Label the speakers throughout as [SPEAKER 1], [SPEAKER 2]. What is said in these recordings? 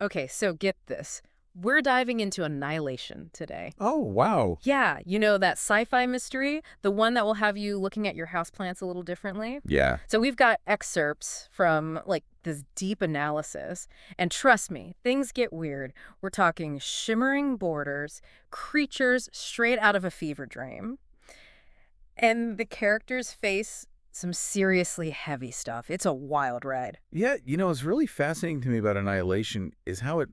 [SPEAKER 1] Okay, so get this. We're diving into Annihilation today.
[SPEAKER 2] Oh, wow.
[SPEAKER 1] Yeah, you know that sci-fi mystery? The one that will have you looking at your houseplants a little differently?
[SPEAKER 2] Yeah.
[SPEAKER 1] So we've got excerpts from, like, this deep analysis. And trust me, things get weird. We're talking shimmering borders, creatures straight out of a fever dream. And the characters face some seriously heavy stuff. It's a wild ride.
[SPEAKER 2] Yeah, what's really fascinating to me about Annihilation is how it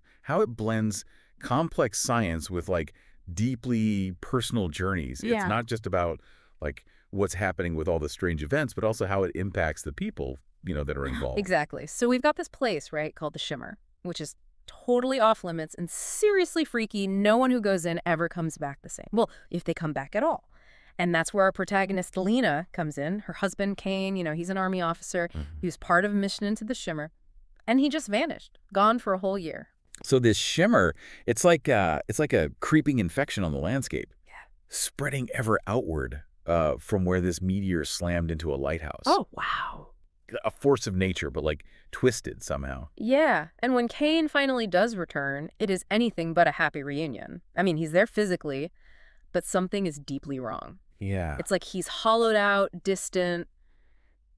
[SPEAKER 2] blends complex science with like deeply personal journeys. It's
[SPEAKER 1] Yeah.
[SPEAKER 2] not just about like what's happening with all the strange events, but also how it impacts the people, that are involved.
[SPEAKER 1] Exactly. So we've got this place, right, called the Shimmer, which is totally off limits and seriously freaky. No one who goes in ever comes back the same. Well, if they come back at all. And that's where our protagonist, Lena, comes in. Her husband, Kane, he's an army officer.
[SPEAKER 2] Mhm.
[SPEAKER 1] He was part of a mission into the Shimmer. And he just vanished, gone for a whole year.
[SPEAKER 2] So this shimmer, it's like a creeping infection on the landscape, spreading ever outward from where this meteor slammed into a lighthouse.
[SPEAKER 1] Oh, wow.
[SPEAKER 2] A force of nature, but like twisted somehow.
[SPEAKER 1] Yeah, and when Kane finally does return, it is anything but a happy reunion. I mean, he's there physically, but something is deeply wrong.
[SPEAKER 2] Yeah.
[SPEAKER 1] It's like he's hollowed out, distant,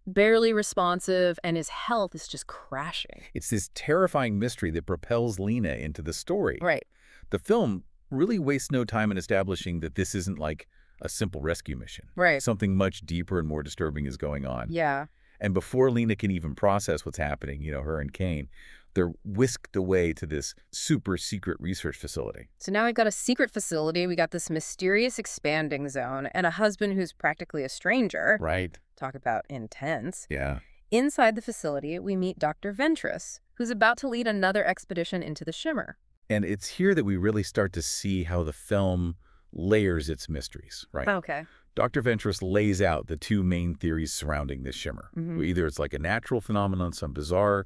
[SPEAKER 1] barely responsive, and his health is just crashing.
[SPEAKER 2] It's this terrifying mystery that propels Lena into the story.
[SPEAKER 1] Right.
[SPEAKER 2] The film really wastes no time in establishing that this isn't like a simple rescue mission.
[SPEAKER 1] Right.
[SPEAKER 2] Something much deeper and more disturbing is going on.
[SPEAKER 1] Yeah.
[SPEAKER 2] And before Lena can even process what's happening, her and Kane, they're whisked away to this super secret research facility.
[SPEAKER 1] So now we've got a secret facility, we got this mysterious expanding zone, and a husband who's practically a stranger.
[SPEAKER 2] Right.
[SPEAKER 1] Talk about intense.
[SPEAKER 2] Yeah.
[SPEAKER 1] Inside the facility, we meet Dr. Ventress, who's about to lead another expedition into the Shimmer.
[SPEAKER 2] And it's here that we really start to see how the film layers its mysteries, right?
[SPEAKER 1] Okay.
[SPEAKER 2] Dr. Ventress lays out the two main theories surrounding this shimmer.
[SPEAKER 1] Mhm.
[SPEAKER 2] Either it's like a natural phenomenon, some bizarre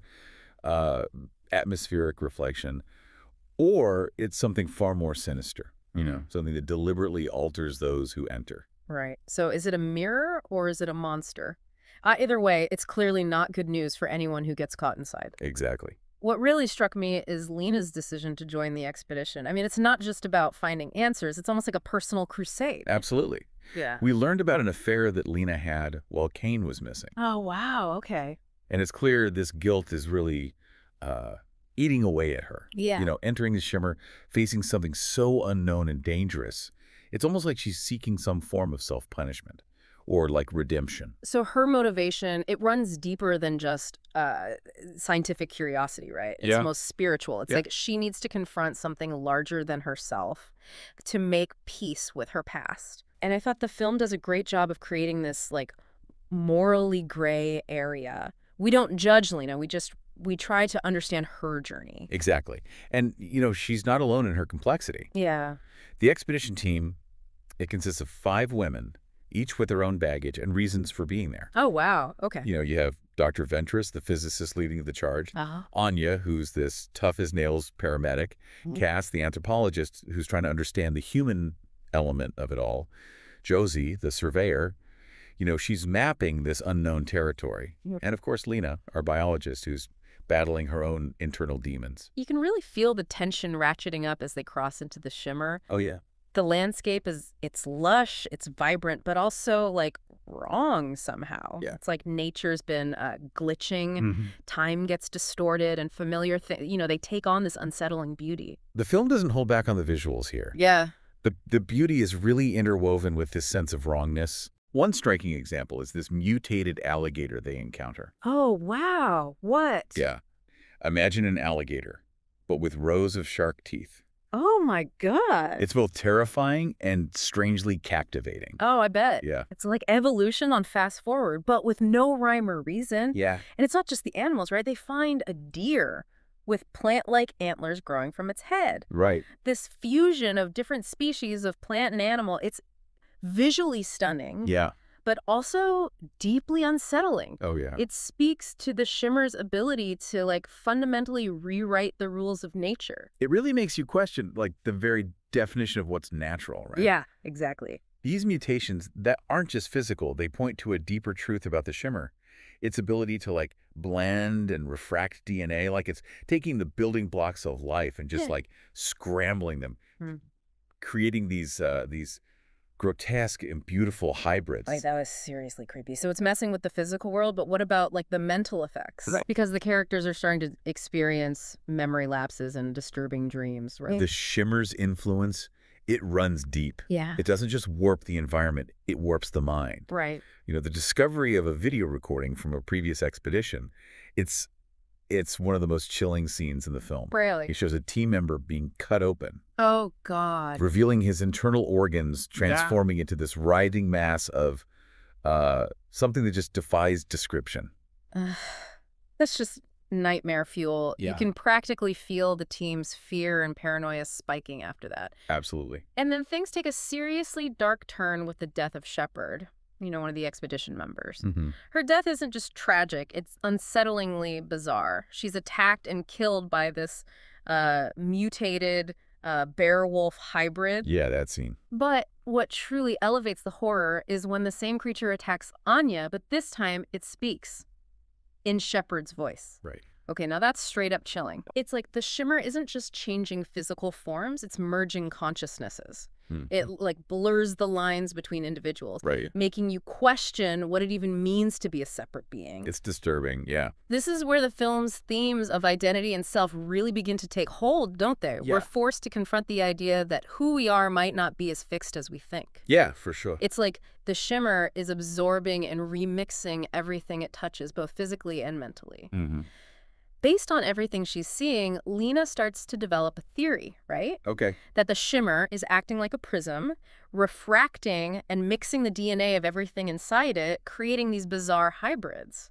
[SPEAKER 2] uh, atmospheric reflection, or it's something far more sinister, something that deliberately alters those who enter.
[SPEAKER 1] Right. So is it a mirror or is it a monster? Either way, it's clearly not good news for anyone who gets caught inside.
[SPEAKER 2] Exactly.
[SPEAKER 1] What really struck me is Lena's decision to join the expedition. I mean, it's not just about finding answers. It's almost like a personal crusade.
[SPEAKER 2] Absolutely.
[SPEAKER 1] Yeah.
[SPEAKER 2] We learned about an affair that Lena had while Kane was missing.
[SPEAKER 1] Oh, wow. Okay.
[SPEAKER 2] And it's clear this guilt is really eating away at her.
[SPEAKER 1] Yeah.
[SPEAKER 2] Entering the shimmer, facing something so unknown and dangerous. It's almost like she's seeking some form of self-punishment or like redemption.
[SPEAKER 1] So her motivation, it runs deeper than just scientific curiosity, right? It's
[SPEAKER 2] Yeah.
[SPEAKER 1] most spiritual. It's
[SPEAKER 2] Yeah.
[SPEAKER 1] like she needs to confront something larger than herself to make peace with her past. And I thought the film does a great job of creating this, like, morally gray area. We don't judge Lena. We try to understand her journey.
[SPEAKER 2] Exactly. And, she's not alone in her complexity.
[SPEAKER 1] Yeah.
[SPEAKER 2] The expedition team, it consists of 5 women, each with their own baggage and reasons for being there.
[SPEAKER 1] Oh, wow. Okay.
[SPEAKER 2] You have Dr. Ventress, the physicist leading the charge,
[SPEAKER 1] Uh-huh.
[SPEAKER 2] Anya, who's this tough-as-nails paramedic,
[SPEAKER 1] Mhm.
[SPEAKER 2] Cass, the anthropologist, who's trying to understand the human element of it all, Josie, the surveyor. She's mapping this unknown territory.
[SPEAKER 1] Yep.
[SPEAKER 2] And, of course, Lena, our biologist, who's battling her own internal demons.
[SPEAKER 1] You can really feel the tension ratcheting up as they cross into the Shimmer.
[SPEAKER 2] Oh, yeah.
[SPEAKER 1] The landscape it's lush, it's vibrant, but also, like, wrong somehow.
[SPEAKER 2] Yeah.
[SPEAKER 1] It's like nature's been glitching,
[SPEAKER 2] Mhm.
[SPEAKER 1] time gets distorted, and familiar things, they take on this unsettling beauty.
[SPEAKER 2] The film doesn't hold back on the visuals here.
[SPEAKER 1] Yeah.
[SPEAKER 2] The beauty is really interwoven with this sense of wrongness. One striking example is this mutated alligator they encounter.
[SPEAKER 1] Oh, wow. What?
[SPEAKER 2] Yeah. Imagine an alligator, but with rows of shark teeth.
[SPEAKER 1] Oh, my God.
[SPEAKER 2] It's both terrifying and strangely captivating.
[SPEAKER 1] Oh, I bet.
[SPEAKER 2] Yeah.
[SPEAKER 1] It's like evolution on fast forward, but with no rhyme or reason.
[SPEAKER 2] Yeah.
[SPEAKER 1] And it's not just the animals, right? They find a deer with plant-like antlers growing from its head.
[SPEAKER 2] Right.
[SPEAKER 1] This fusion of different species of plant and animal, it's visually stunning,
[SPEAKER 2] Yeah.
[SPEAKER 1] but also deeply unsettling.
[SPEAKER 2] Oh, yeah.
[SPEAKER 1] It speaks to the Shimmer's ability to, like, fundamentally rewrite the rules of nature.
[SPEAKER 2] It really makes you question, like, the very definition of what's natural, right?
[SPEAKER 1] Yeah, exactly.
[SPEAKER 2] These mutations that aren't just physical, they point to a deeper truth about the shimmer. its ability to like blend and refract DNA, like it's taking the building blocks of life and just
[SPEAKER 1] Yeah.
[SPEAKER 2] like scrambling them,
[SPEAKER 1] Hmm.
[SPEAKER 2] creating these grotesque and beautiful
[SPEAKER 1] Like,
[SPEAKER 2] hybrids.
[SPEAKER 1] that was seriously creepy. So it's messing with the physical world, but what about, like, the mental effects?
[SPEAKER 2] Right.
[SPEAKER 1] Because the characters are starting to experience memory lapses and disturbing dreams, right?
[SPEAKER 2] The shimmer's influence, it runs deep.
[SPEAKER 1] Yeah.
[SPEAKER 2] It doesn't just warp the environment, it warps the mind.
[SPEAKER 1] Right.
[SPEAKER 2] The discovery of a video recording from a previous expedition, it's it's one of the most chilling scenes in the film. He
[SPEAKER 1] Really?
[SPEAKER 2] shows a team member being cut open,
[SPEAKER 1] Oh, God.
[SPEAKER 2] revealing his internal organs,
[SPEAKER 1] Yeah.
[SPEAKER 2] transforming into this writhing mass of something that just defies description.
[SPEAKER 1] Ugh. That's just nightmare fuel. You
[SPEAKER 2] Yeah.
[SPEAKER 1] can practically feel the team's fear and paranoia spiking after that.
[SPEAKER 2] Absolutely.
[SPEAKER 1] And then things take a seriously dark turn with the death of Shepard, one of the expedition members.
[SPEAKER 2] Hmm.
[SPEAKER 1] Her death isn't just tragic, it's unsettlingly bizarre. She's attacked and killed by this mutated bear-wolf hybrid.
[SPEAKER 2] Yeah, that scene.
[SPEAKER 1] But what truly elevates the horror is when the same creature attacks Anya, but this time it speaks in Shepard's voice.
[SPEAKER 2] Right.
[SPEAKER 1] Okay, now that's straight up chilling. It's like the shimmer isn't just changing physical forms, it's merging consciousnesses.
[SPEAKER 2] Hmm.
[SPEAKER 1] It like blurs the lines between individuals,
[SPEAKER 2] Right.
[SPEAKER 1] making you question what it even means to be a separate being.
[SPEAKER 2] It's disturbing, yeah.
[SPEAKER 1] This is where the film's themes of identity and self really begin to take hold, don't they?
[SPEAKER 2] Yeah.
[SPEAKER 1] We're forced to confront the idea that who we are might not be as fixed as we think.
[SPEAKER 2] Yeah, for sure.
[SPEAKER 1] It's like the shimmer is absorbing and remixing everything it touches, both physically and mentally.
[SPEAKER 2] Hmm.
[SPEAKER 1] Based on everything she's seeing, Lena starts to develop a theory, right?
[SPEAKER 2] Okay.
[SPEAKER 1] That the shimmer is acting like a prism, refracting and mixing the DNA of everything inside it, creating these bizarre hybrids.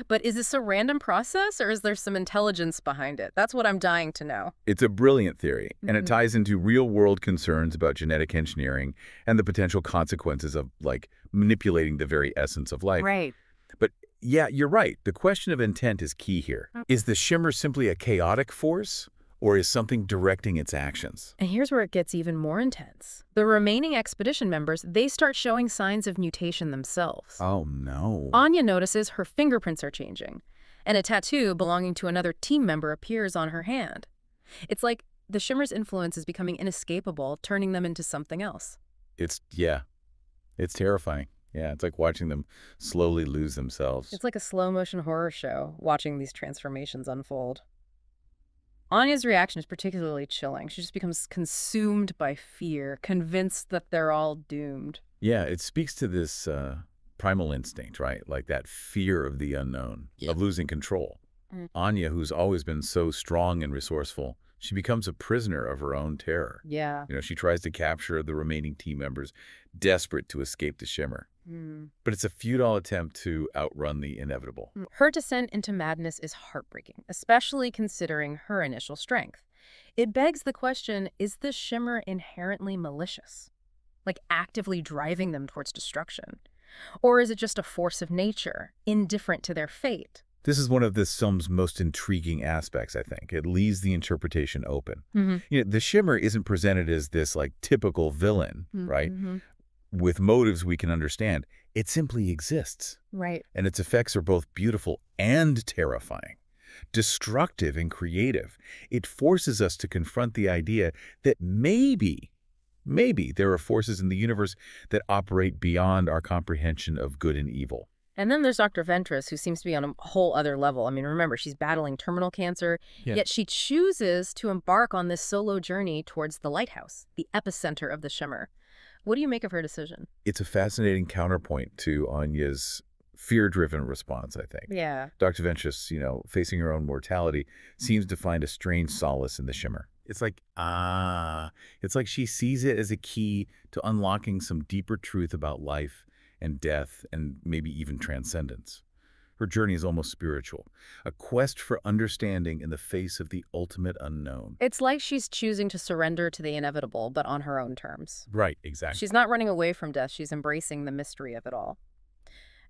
[SPEAKER 1] But is this a random process, or is there some intelligence behind it? That's what I'm dying to know.
[SPEAKER 2] It's a brilliant theory, and it
[SPEAKER 1] Mhm.
[SPEAKER 2] ties into real-world concerns about genetic engineering and the potential consequences of, like, manipulating the very essence of life.
[SPEAKER 1] Right.
[SPEAKER 2] But yeah, you're right. The question of intent is key here. Is the shimmer simply a chaotic force, or is something directing its actions?
[SPEAKER 1] And here's where it gets even more intense. The remaining expedition members, they start showing signs of mutation themselves.
[SPEAKER 2] Oh, no.
[SPEAKER 1] Anya notices her fingerprints are changing, and a tattoo belonging to another team member appears on her hand. It's like the shimmer's influence is becoming inescapable, turning them into something else.
[SPEAKER 2] Yeah, it's terrifying. Yeah, it's like watching them slowly lose themselves.
[SPEAKER 1] It's like a slow-motion horror show, watching these transformations unfold. Anya's reaction is particularly chilling. She just becomes consumed by fear, convinced that they're all doomed.
[SPEAKER 2] Yeah, it speaks to this primal instinct, right? Like that fear of the unknown, of losing control.
[SPEAKER 1] Mm.
[SPEAKER 2] Anya, who's always been so strong and resourceful, she becomes a prisoner of her own terror.
[SPEAKER 1] Yeah.
[SPEAKER 2] She tries to capture the remaining team members, desperate to escape the shimmer.
[SPEAKER 1] Mm.
[SPEAKER 2] But it's a futile attempt to outrun the inevitable.
[SPEAKER 1] Her descent into madness is heartbreaking, especially considering her initial strength. It begs the question, is the shimmer inherently malicious? Like actively driving them towards destruction? Or is it just a force of nature, indifferent to their fate?
[SPEAKER 2] This is one of this film's most intriguing aspects, I think. It leaves the interpretation open.
[SPEAKER 1] Mm-hmm.
[SPEAKER 2] The shimmer isn't presented as this like typical villain, right?
[SPEAKER 1] Mm-hmm.
[SPEAKER 2] With motives we can understand. It simply exists.
[SPEAKER 1] Right.
[SPEAKER 2] And its effects are both beautiful and terrifying, destructive and creative. It forces us to confront the idea that maybe there are forces in the universe that operate beyond our comprehension of good and evil.
[SPEAKER 1] And then there's Dr. Ventress, who seems to be on a whole other level. I mean, remember, she's battling terminal cancer, yet she chooses to embark on this solo journey towards the lighthouse, the epicenter of the shimmer. What do you make of her decision?
[SPEAKER 2] It's a fascinating counterpoint to Anya's fear-driven response, I think.
[SPEAKER 1] Yeah.
[SPEAKER 2] Dr. Ventress, facing her own mortality, seems to find a strange solace in the shimmer. It's like she sees it as a key to unlocking some deeper truth about life and death and maybe even transcendence. Her journey is almost spiritual, a quest for understanding in the face of the ultimate unknown.
[SPEAKER 1] It's like she's choosing to surrender to the inevitable, but on her own terms.
[SPEAKER 2] Right, exactly.
[SPEAKER 1] She's not running away from death, she's embracing the mystery of it all.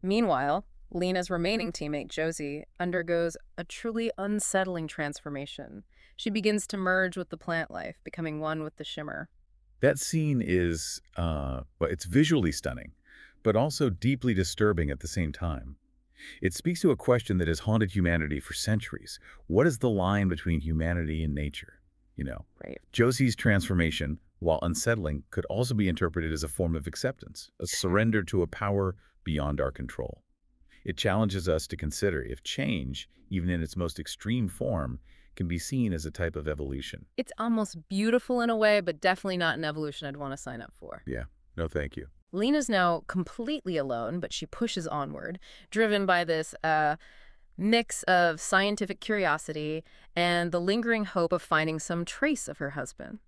[SPEAKER 1] Meanwhile, Lena's remaining teammate, Josie, undergoes a truly unsettling transformation. She begins to merge with the plant life, becoming one with the shimmer.
[SPEAKER 2] That scene it's visually stunning, but also deeply disturbing at the same time. It speaks to a question that has haunted humanity for centuries. What is the line between humanity and nature? You know,
[SPEAKER 1] Right.
[SPEAKER 2] Josie's transformation, while unsettling, could also be interpreted as a form of acceptance, a surrender to a power beyond our control. It challenges us to consider if change, even in its most extreme form, can be seen as a type of evolution.
[SPEAKER 1] It's almost beautiful in a way, but definitely not an evolution I'd want to sign up for.
[SPEAKER 2] Yeah, no thank you.
[SPEAKER 1] Lena's now completely alone, but she pushes onward, driven by this mix of scientific curiosity and the lingering hope of finding some trace of her husband.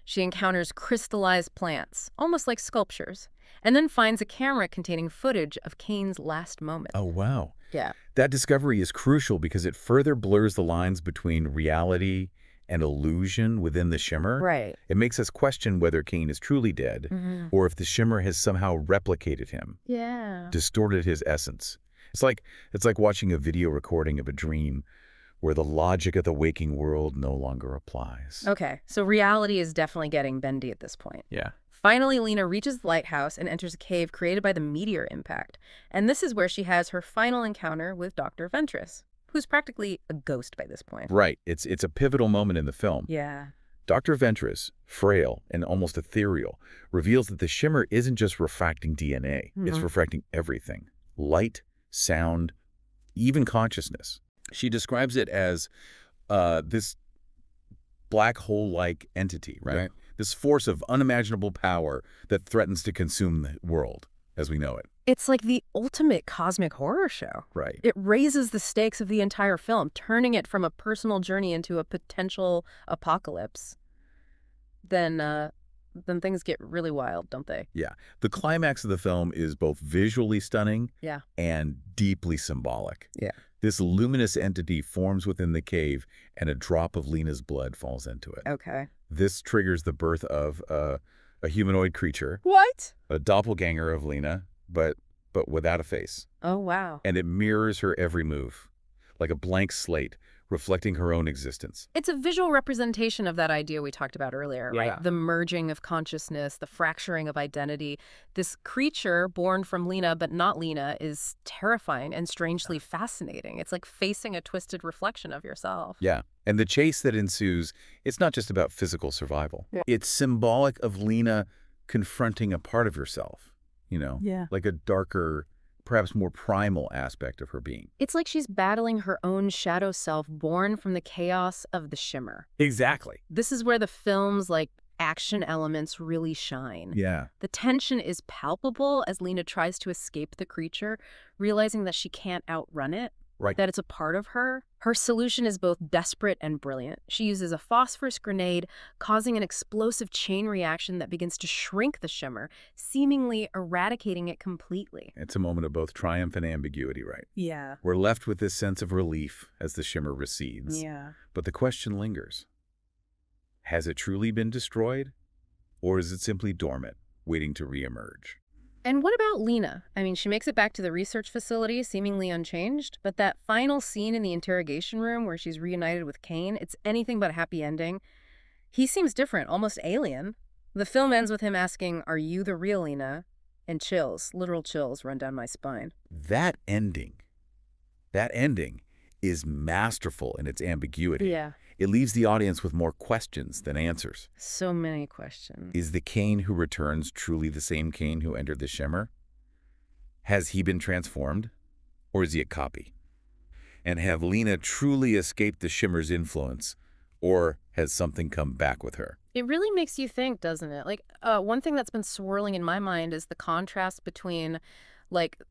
[SPEAKER 1] She encounters crystallized plants, almost like sculptures, and then finds a camera containing footage of Cain's last moment.
[SPEAKER 2] Oh, wow.
[SPEAKER 1] Yeah.
[SPEAKER 2] That discovery is crucial because it further blurs the lines between reality and illusion within the shimmer.
[SPEAKER 1] Right.
[SPEAKER 2] It makes us question whether Cain is truly dead or if the shimmer has somehow replicated him,
[SPEAKER 1] Yeah.
[SPEAKER 2] distorted his essence. It's like watching a video recording of a dream where the logic of the waking world no longer applies.
[SPEAKER 1] Okay, so reality is definitely getting bendy at this point.
[SPEAKER 2] Yeah.
[SPEAKER 1] Finally, Lena reaches the lighthouse and enters a cave created by the meteor impact. And this is where she has her final encounter with Dr. Ventress, who's practically a ghost by this point.
[SPEAKER 2] Right. It's a pivotal moment in the film.
[SPEAKER 1] Yeah.
[SPEAKER 2] Dr. Ventress, frail and almost ethereal, reveals that the shimmer isn't just refracting DNA. It's refracting everything. Light, sound, even consciousness. She describes it as this black hole-like entity, right? This force of unimaginable power that threatens to consume the world as we know it.
[SPEAKER 1] It's like the ultimate cosmic horror show.
[SPEAKER 2] Right.
[SPEAKER 1] It raises the stakes of the entire film, turning it from a personal journey into a potential apocalypse. Then things get really wild, don't they?
[SPEAKER 2] Yeah. The climax of the film is both visually stunning
[SPEAKER 1] Yeah.
[SPEAKER 2] and deeply symbolic.
[SPEAKER 1] Yeah.
[SPEAKER 2] This luminous entity forms within the cave, and a drop of Lena's blood falls into it.
[SPEAKER 1] Okay.
[SPEAKER 2] This triggers the birth of a humanoid creature,
[SPEAKER 1] What?
[SPEAKER 2] a doppelganger of Lena, but without a face.
[SPEAKER 1] Oh, wow.
[SPEAKER 2] And it mirrors her every move, like a blank slate, reflecting her own existence.
[SPEAKER 1] It's a visual representation of that idea we talked about earlier,
[SPEAKER 2] Yeah.
[SPEAKER 1] right? The merging of consciousness, the fracturing of identity. This creature born from Lena but not Lena is terrifying and strangely fascinating. It's like facing a twisted reflection of yourself.
[SPEAKER 2] Yeah. And the chase that ensues, it's not just about physical survival.
[SPEAKER 1] Yeah.
[SPEAKER 2] It's symbolic of Lena confronting a part of herself,
[SPEAKER 1] Yeah.
[SPEAKER 2] like a darker, perhaps more primal aspect of her being.
[SPEAKER 1] It's like she's battling her own shadow self born from the chaos of the shimmer.
[SPEAKER 2] Exactly.
[SPEAKER 1] This is where the film's action elements really shine.
[SPEAKER 2] Yeah.
[SPEAKER 1] The tension is palpable as Lena tries to escape the creature, realizing that she can't outrun it,
[SPEAKER 2] Right.
[SPEAKER 1] that it's a part of her. Her solution is both desperate and brilliant. She uses a phosphorus grenade, causing an explosive chain reaction that begins to shrink the shimmer, seemingly eradicating it completely.
[SPEAKER 2] It's a moment of both triumph and ambiguity, right?
[SPEAKER 1] Yeah.
[SPEAKER 2] We're left with this sense of relief as the shimmer recedes.
[SPEAKER 1] Yeah.
[SPEAKER 2] But the question lingers. Has it truly been destroyed? Or is it simply dormant, waiting to reemerge?
[SPEAKER 1] And what about Lena? I mean, she makes it back to the research facility, seemingly unchanged, but that final scene in the interrogation room where she's reunited with Cain, it's anything but a happy ending. He seems different, almost alien. The film ends with him asking, "Are you the real Lena?" And chills, literal chills, run down my spine.
[SPEAKER 2] That ending is masterful in its ambiguity.
[SPEAKER 1] Yeah.
[SPEAKER 2] It leaves the audience with more questions than answers.
[SPEAKER 1] So many questions.
[SPEAKER 2] Is the Cain who returns truly the same Cain who entered the shimmer? Has he been transformed? Or is he a copy? And have Lena truly escaped the shimmer's influence? Or has something come back with her?
[SPEAKER 1] It really makes you think, doesn't it? One thing that's been swirling in my mind is the contrast between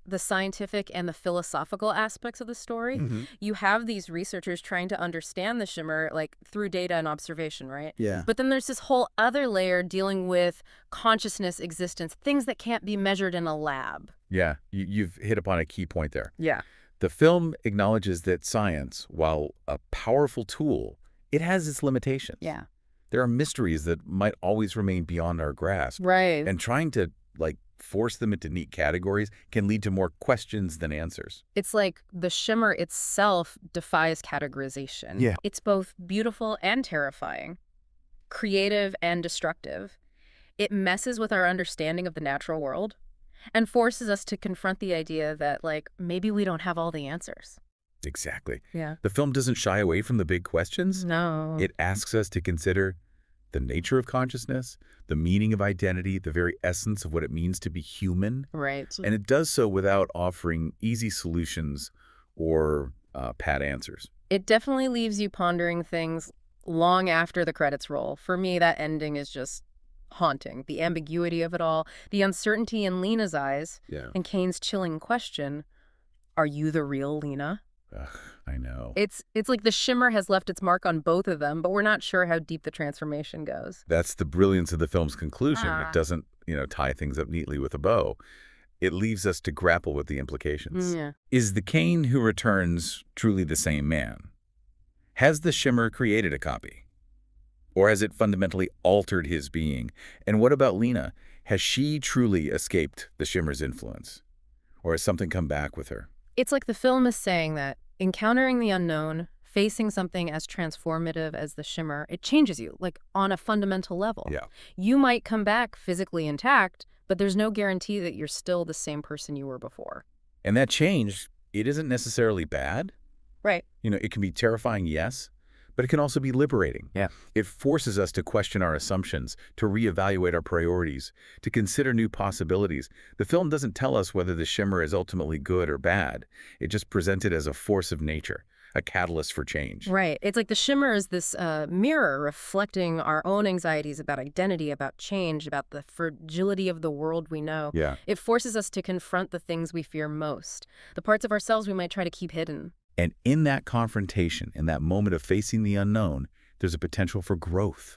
[SPEAKER 1] the scientific and the philosophical aspects of the story. You have these researchers trying to understand the shimmer through data and observation, right?
[SPEAKER 2] Yeah.
[SPEAKER 1] But then there's this whole other layer dealing with consciousness, existence, things that can't be measured in a lab.
[SPEAKER 2] Yeah, you've hit upon a key point there.
[SPEAKER 1] Yeah.
[SPEAKER 2] The film acknowledges that science, while a powerful tool, it has its limitations.
[SPEAKER 1] Yeah.
[SPEAKER 2] There are mysteries that might always remain beyond our grasp.
[SPEAKER 1] Right.
[SPEAKER 2] And trying to, force them into neat categories can lead to more questions than answers.
[SPEAKER 1] It's like the shimmer itself defies categorization.
[SPEAKER 2] Yeah.
[SPEAKER 1] It's both beautiful and terrifying, creative and destructive. It messes with our understanding of the natural world. and forces us to confront the idea that, like, maybe we don't have all the answers.
[SPEAKER 2] Exactly.
[SPEAKER 1] Yeah.
[SPEAKER 2] The film doesn't shy away from the big questions.
[SPEAKER 1] No.
[SPEAKER 2] It asks us to consider the nature of consciousness, the meaning of identity, the very essence of what it means to be human.
[SPEAKER 1] Right.
[SPEAKER 2] And it does so without offering easy solutions or pat answers.
[SPEAKER 1] It definitely leaves you pondering things long after the credits roll. For me, that ending is just haunting. The ambiguity of it all, the uncertainty in Lena's eyes,
[SPEAKER 2] Yeah.
[SPEAKER 1] and Kane's chilling question, are you the real Lena?
[SPEAKER 2] Ugh, I know.
[SPEAKER 1] It's like the shimmer has left its mark on both of them, but we're not sure how deep the transformation goes.
[SPEAKER 2] That's the brilliance of the film's conclusion. It
[SPEAKER 1] Ah.
[SPEAKER 2] doesn't, tie things up neatly with a bow. It leaves us to grapple with the implications.
[SPEAKER 1] Yeah.
[SPEAKER 2] Is the Kane who returns truly the same man? Has the shimmer created a copy? Or has it fundamentally altered his being? And what about Lena? Has she truly escaped the shimmer's influence? Or has something come back with her?
[SPEAKER 1] It's like the film is saying that encountering the unknown, facing something as transformative as the shimmer, it changes you, like on a fundamental level.
[SPEAKER 2] Yeah.
[SPEAKER 1] You might come back physically intact, but there's no guarantee that you're still the same person you were before.
[SPEAKER 2] And that change, it isn't necessarily bad.
[SPEAKER 1] Right.
[SPEAKER 2] It can be terrifying, yes, but it can also be liberating.
[SPEAKER 1] Yeah.
[SPEAKER 2] It forces us to question our assumptions, to reevaluate our priorities, to consider new possibilities. The film doesn't tell us whether the shimmer is ultimately good or bad. It just presents it as a force of nature, a catalyst for change.
[SPEAKER 1] Right. It's like the shimmer is this mirror reflecting our own anxieties about identity, about change, about the fragility of the world we know.
[SPEAKER 2] Yeah.
[SPEAKER 1] It forces us to confront the things we fear most, the parts of ourselves we might try to keep hidden.
[SPEAKER 2] And in that confrontation, in that moment of facing the unknown, there's a potential for growth,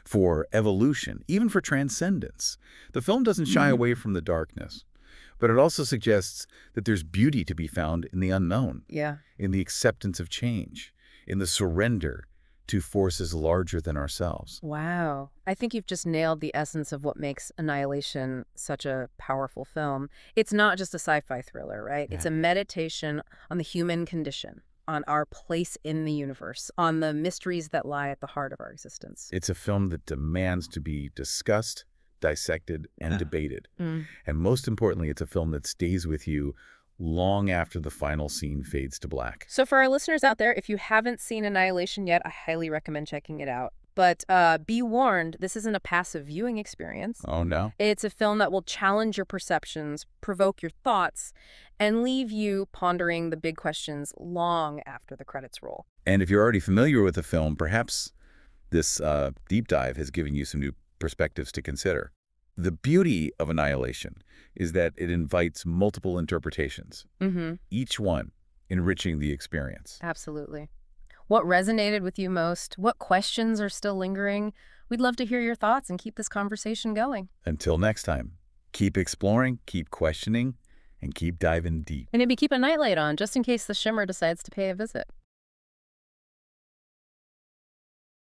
[SPEAKER 2] for evolution, even for transcendence. The film doesn't shy away from the darkness, but it also suggests that there's beauty to be found in the unknown,
[SPEAKER 1] Yeah.
[SPEAKER 2] in the acceptance of change, in the surrender to forces larger than ourselves.
[SPEAKER 1] Wow. I think you've just nailed the essence of what makes Annihilation such a powerful film. It's not just a sci-fi thriller, right? It's
[SPEAKER 2] Yeah.
[SPEAKER 1] a meditation on the human condition, on our place in the universe, on the mysteries that lie at the heart of our existence.
[SPEAKER 2] It's a film that demands to be discussed, dissected, and debated.
[SPEAKER 1] Mm.
[SPEAKER 2] And most importantly, it's a film that stays with you long after the final scene fades to black.
[SPEAKER 1] So for our listeners out there, if you haven't seen Annihilation yet, I highly recommend checking it out. But be warned, this isn't a passive viewing experience.
[SPEAKER 2] Oh, no?
[SPEAKER 1] It's a film that will challenge your perceptions, provoke your thoughts, and leave you pondering the big questions long after the credits roll.
[SPEAKER 2] And if you're already familiar with the film, perhaps this deep dive has given you some new perspectives to consider. The beauty of Annihilation is that it invites multiple interpretations,
[SPEAKER 1] Mm-hmm.
[SPEAKER 2] each one enriching the experience.
[SPEAKER 1] Absolutely. What resonated with you most? What questions are still lingering? We'd love to hear your thoughts and keep this conversation going.
[SPEAKER 2] Until next time, keep exploring, keep questioning, and keep diving deep.
[SPEAKER 1] And maybe keep a nightlight on just in case the shimmer decides to pay a visit.